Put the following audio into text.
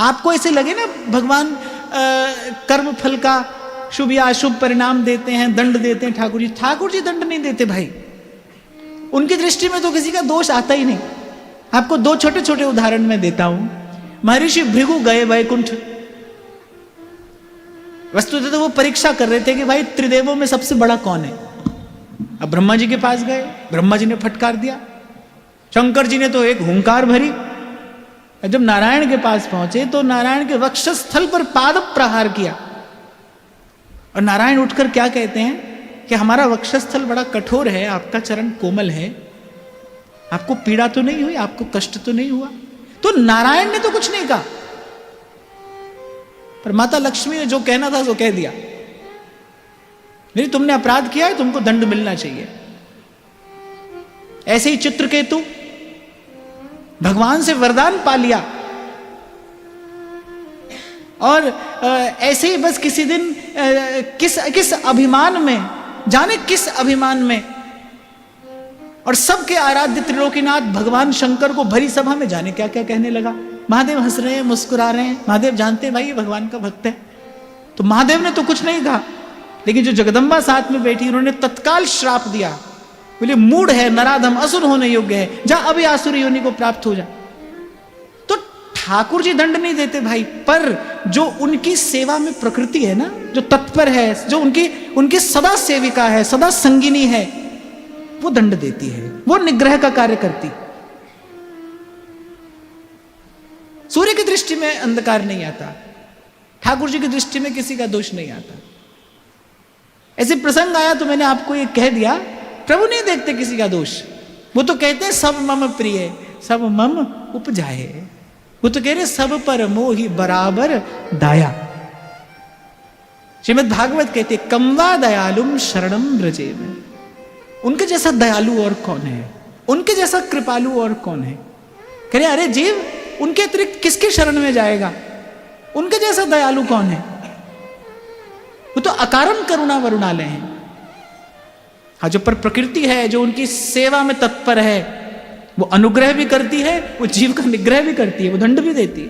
आपको ऐसे लगे ना भगवान कर्म फल का शुभ या अशुभ परिणाम देते हैं, दंड देते हैं ठाकुर जी। ठाकुर जी दंड नहीं देते भाई, उनकी दृष्टि में तो किसी का दोष आता ही नहीं। आपको दो छोटे छोटे उदाहरण मैं देता हूं। महर्षि भृगु गए वैकुंठ, वस्तुतः तो वो परीक्षा कर रहे थे कि भाई त्रिदेवों में सबसे बड़ा कौन है। अब ब्रह्मा जी के पास गए, ब्रह्मा जी ने फटकार दिया, शंकर जी ने तो एक हुंकार भरी। जब नारायण के पास पहुंचे तो नारायण के वक्षस्थल पर पाद प्रहार किया, और नारायण उठकर क्या कहते हैं कि हमारा वक्षस्थल बड़ा कठोर है, आपका चरण कोमल है, आपको पीड़ा तो नहीं हुई, आपको कष्ट तो नहीं हुआ। तो नारायण ने तो कुछ नहीं कहा, पर माता लक्ष्मी ने जो कहना था सो कह दिया, नहीं तुमने अपराध किया है, तुमको दंड मिलना चाहिए। ऐसे ही चित्रकेतु भगवान से वरदान पा लिया, और ऐसे ही बस किसी दिन किस अभिमान में, जाने किस अभिमान में, और सबके आराध्य त्रिलोकीनाथ भगवान शंकर को भरी सभा में जाने क्या क्या कहने लगा। महादेव हंस रहे हैं, मुस्कुरा रहे हैं, महादेव जानते हैं भाई ये भगवान का भक्त है। तो महादेव ने तो कुछ नहीं कहा, लेकिन जो जगदम्बा साथ में बैठी उन्होंने तत्काल श्राप दिया, बोले मूढ़ है, नराधम, असुर होने योग्य है, जा अभी आसुर योनि को प्राप्त हो जा। तो ठाकुर जी दंड नहीं देते भाई, पर जो उनकी सेवा में प्रकृति है ना, जो तत्पर है, जो उनकी सदा सेविका है, सदा संगिनी है, वो दंड देती है, वो निग्रह का कार्य करती। सूर्य की दृष्टि में अंधकार नहीं आता, ठाकुर जी की दृष्टि में किसी का दोष नहीं आता। ऐसे प्रसंग आया तो मैंने आपको ये कह दिया, प्रभु नहीं देखते किसी का दोष, वो तो कहते हैं सब मम प्रिय सब मम उपजाए, वो तो कह रहे सब पर मोहि बराबर दाया। श्रीमद् भागवत कहते कम्वा दयालुम शरणम ब्रजे में, उनके जैसा दयालु और कौन है, उनके जैसा कृपालु और कौन है। कह रहे अरे जीव उनके अतिरिक्त किसके शरण में जाएगा, उनके जैसा दयालु कौन है, वो तो अकारण करुणा वरुणालय हैं। हाँ, जो पर प्रकृति है, जो उनकी सेवा में तत्पर है, वो अनुग्रह भी करती है, वो जीव का निग्रह भी करती है, वो दंड भी देती है।